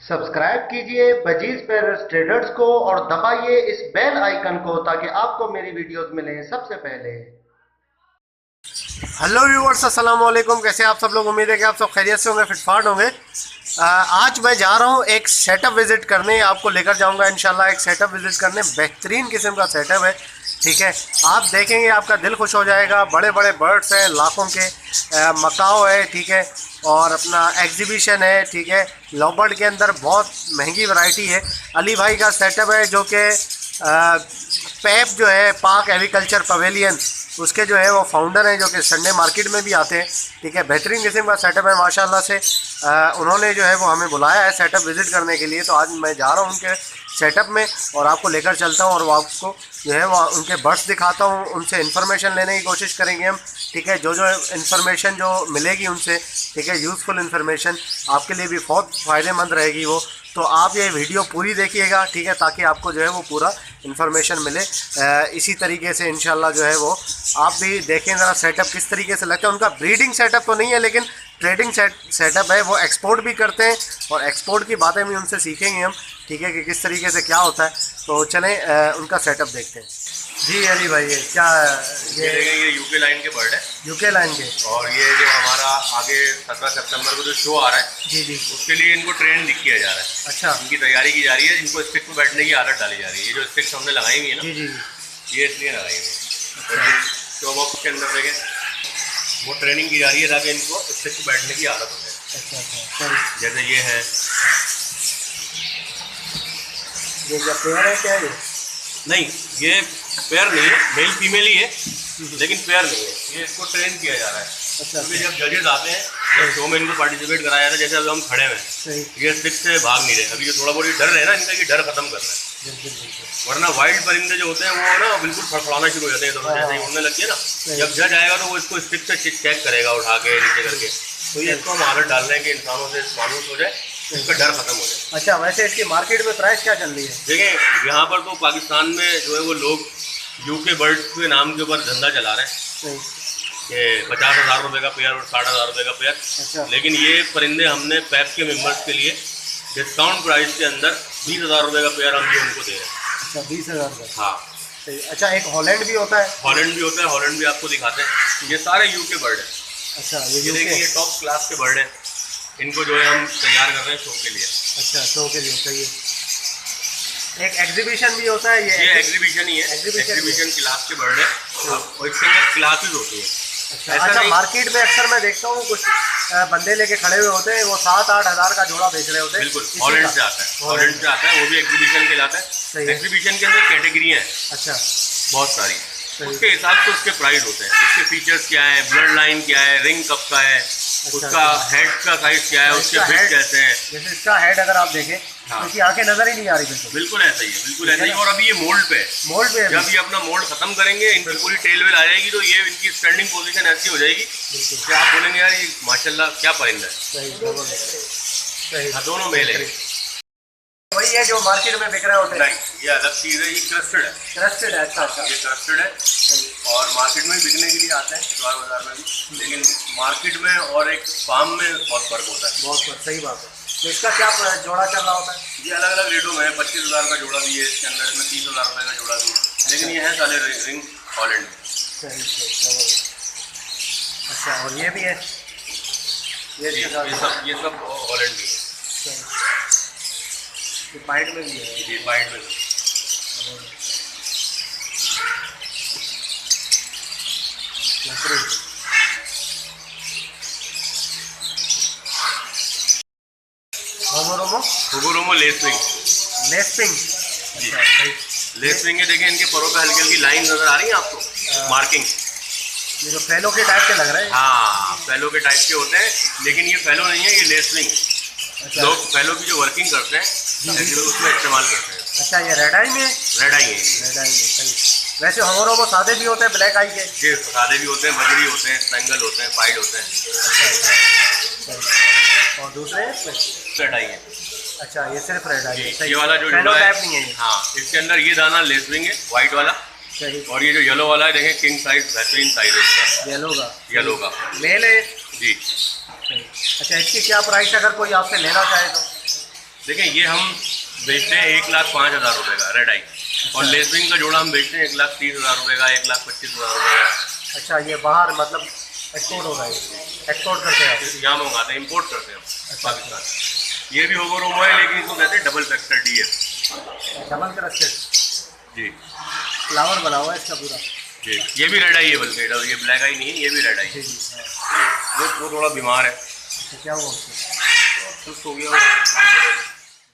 Subscribe कीजिए budgies पेरस traders को और दबाइए इस बेल आइकन को ताकि आपको मेरी वीडियोस मिलें सबसे पहले। हेलो व्यूअर्स, अस्सलाम वालेकुम। कैसे आप सब लोग? उम्मीद है कि आप सब खैरियत से होंगे, फिटफाट होंगे। आज मैं जा रहा हूँ एक सेटअप विज़िट करने, आपको लेकर जाऊँगा इंशाल्लाह एक सेटअप विज़िट करने। बेहतरीन किस्म का सेटअप है, ठीक है। आप देखेंगे आपका दिल खुश हो जाएगा। बड़े बड़े बर्ड्स हैं, लाखों के मकाओ है, ठीक है। और अपना एग्जीबिशन है, ठीक है। लवबर्ड के अंदर बहुत महंगी वैरायटी है। अली भाई का सेटअप है जो कि पैप जो है, पाक एग्रीकल्चर पवेलियन, उसके जो है वो फाउंडर हैं, जो कि संडे मार्केट में भी आते हैं, ठीक है। बेहतरीन किस्म का सेटअप है माशाल्लाह से। उन्होंने जो है वो हमें बुलाया है सेटअप विज़िट करने के लिए, तो आज मैं जा रहा हूँ उनके सेटअप में और आपको लेकर चलता हूँ और वो आपको जो है वो उनके बर्ड्स दिखाता हूँ। उनसे इन्फॉर्मेशन लेने की कोशिश करेंगे हम, ठीक है। जो इन्फॉर्मेशन जो मिलेगी उनसे, ठीक है, यूज़फुल इन्फॉर्मेशन आपके लिए भी बहुत फ़ायदेमंद रहेगी वो। तो आप ये वीडियो पूरी देखिएगा, ठीक है, ताकि आपको जो है वो पूरा इन्फॉर्मेशन मिले। इसी तरीके से इंशाल्लाह जो है वो आप भी देखें ज़रा सेटअप किस तरीके से लगता है। उनका ब्रीडिंग सेटअप तो नहीं है, लेकिन ट्रेडिंग सेटअप है। वो एक्सपोर्ट भी करते हैं और एक्सपोर्ट की बातें भी उनसे सीखेंगे हम, ठीक है, कि किस तरीके से क्या होता है। तो चलें उनका सेटअप देखते हैं। जी अली भाई, ये क्या ये देखें, ये यूके लाइन के बर्ड है। यूके लाइन के, और ये जो हमारा आगे 17 सितंबर को जो शो आ रहा है, जी जी, उसके लिए इनको ट्रेन किया जा रहा है। अच्छा, इनकी तैयारी की जा रही है। इनको स्टिक पे बैठने की आदत डाली जा रही है। ये जो स्टिक्स हमने लगाई हुई है ना, जी जी जी, ये इसलिए लगाई हुई है। और शो बॉक्स के अंदर देखें, वो ट्रेनिंग की जा रही है ताकि इनको स्टिक पे बैठने की आदत हो जाए। अच्छा अच्छा, सही। जैसे ये है, ये क्या पेयर है, क्या है ये? नहीं ये पेयर नहीं है, मेल फीमेल ही है, लेकिन पेयर नहीं है। ये इसको ट्रेन किया जा रहा है। अच्छा, क्योंकि जब जजेस आते हैं, जब शो में इनको पार्टिसिपेट कराया जाता है, जैसे अभी हम खड़े हुए हैं, सही, ये स्टिक से भाग नहीं रहे। अभी जो थोड़ा बहुत डर है ना इनका, ये डर खत्म करना है। बिल्कुल बिल्कुल, वरना वाइल्ड परिंदे जो होते हैं वो ना बिल्कुल फड़फड़ाना शुरू हो जाते हैं, तो जैसे ही उड़ने लगती है ना, जब जज आएगा तो वो इसको स्टिक से चेक करेगा उठा के नीचे करके। तो ये इसको हम आदत डाल रहे हैं कि इंसानों से मानूस हो जाए, इसका डर खत्म हो जाए। अच्छा, वैसे इसकी मार्केट में प्राइस क्या चल रही है? देखिए यहाँ पर तो पाकिस्तान में जो है वो लोग यूके बर्ड्स के नाम के ऊपर धंधा चला रहे हैं सही, कि 50,000 रुपये का पेयर और 60,000 रुपये का पेयर। अच्छा, लेकिन ये परिंदे हमने पैप के मेंबर्स के लिए डिस्काउंट प्राइस के अंदर 20,000 रुपये का पेयर हम ये उनको दे रहे हैं। अच्छा, 20,000 का, हाँ, सही। अच्छा, एक हॉलैंड भी होता है? हॉलैंड भी होता है, हॉलैंड भी आपको दिखाते हैं। ये सारे यूके बर्ड हैं। अच्छा, ये ये देखिए, यूके, ये टॉप क्लास के बर्ड हैं। इनको जो है हम तैयार कर रहे हैं शो के लिए। अच्छा, शो के लिए, सही है। एक एग्जीबिशन भी होता है ये एग्जीबिशन ही है, एग्जीबिशन क्लास के बर्ड है। और इसके अंदर क्लासेस होती है। अच्छा अच्छा, मार्केट में अक्सर मैं देखता हूँ कुछ बंदे लेके खड़े हुए होते हैं, वो 7-8 हज़ार का जोड़ा बेच रहे होते हैं। बिल्कुल, हॉलैंड से आता है, हॉलैंड से आता है, वो भी एग्जीबिशन के लाता है। एग्जीबिशन के अंदर कैटेगरी हैं, अच्छा, बहुत सारी। उसके हिसाब से उसके प्राइस होते हैं। उसके फीचर्स क्या है, ब्लड लाइन क्या है, रिंग कब का है, उसका हेड का साइज क्या है, उसके फिट कैसे हैं। जैसे इसका हेड अगर आप देखें, हाँ, तो इसकी आंखें नजर ही नहीं आ रही। बिल्कुल बिल्कुल ऐसा ही है, बिल्कुल ऐसा ही। और अभी ये मोल्ड पे है। मोल्ड पे है। जब ये अपना मोल्ड खत्म करेंगे, इनकी पूरी टेल वेल आ जाएगी, तो ये इनकी स्टैंडिंग पोजीशन ऐसी हो जाएगी कि आप बोलेंगे यार ये माशाल्लाह क्या परिंदा है। सही, हाँ, दोनों मेल है। वही है जो मार्केट में बिक रहे होते हैं? नहीं, ये अलग चीज़ है, ये क्रस्टेड है। क्रस्टेड है, अच्छा अच्छा, ये क्रस्टेड है और मार्केट में बिकने के लिए आता है, इतवार बाजार में भी। लेकिन मार्केट में और एक फार्म में बहुत फर्क होता है। बहुत सही बात है। तो इसका क्या जोड़ा चल रहा होता है? ये अलग अलग रेटों में है। 25,000 का जोड़ा भी है इसके अंदर, इसमें 30,000 रुपये का जोड़ा भी है। लेकिन ये है साले रिंग हॉलैंड में। सही सही, अच्छा। और ये भी है, ये सब हॉलैंड भी है। पाइट में भी है, जी, वाइट में। होमोरोमो लेसविंग। लेस्पिंग, जी, लेसविंग है। देखिए इनके परों पे हल्की हल्की लाइन नजर आ रही है आपको, मार्किंग। ये जो फैलो के टाइप के लग रहे हैं। हाँ, फैलो के टाइप के होते हैं, लेकिन ये फैलो नहीं है, ये लेसविंग है। अच्छा, लोग फैलो की जो वर्किंग करते हैं उसमें इस्तेमाल करते हैं। अच्छा, ये रेड आई में? रेड आई है। रेड आई में, सही। वैसे होमोरोमो सादे भी होते हैं, ब्लैक आई के? ये सादे भी होते हैं, बजरी होते हैं, स्पेंगल होते हैं, पाइड होते हैं। अच्छा अच्छा, सही। और दूसरे रेड आई है। अच्छा, ये सिर्फ रेड आई है, ये वाला जो फैलो जोड़ा टाइप है, नहीं है ये? हाँ, इसके अंदर ये दाना लेसविंग है, व्हाइट वाला। सही। और ये जो येलो वाला है, देखें किंग साइज, बेहतरीन साइज है इसका। येलो का मेल है जी। सही। अच्छा, इसकी क्या प्राइस अगर कोई आपसे लेना चाहे तो? देखिए ये हम बेचते हैं 1,05,000 रुपये का रेड आई, और लेसविंग का जोड़ा हम बेचते हैं 1,30,000 रुपये का, 1,25,000 रुपये का। अच्छा, ये बाहर मतलब एक्सपोर्ट हो रहा है, एक्सपोर्ट करते हैं आप? यहाँ मंगाते हैं, इम्पोर्ट करते हैं हम पाकिस्तान। ये भी होगा रोमो है, लेकिन इसको कहते हैं double factor DF। Double crusted जी, फ्लावर बना हुआ है इसका पूरा। जी ये भी रेड आई है, बल्कि ये ब्लैक आई नहीं है, ये भी रेड आई है। वो थोड़ा बीमार है। अच्छा, क्या हुआ उसको? सुस्त हो गया।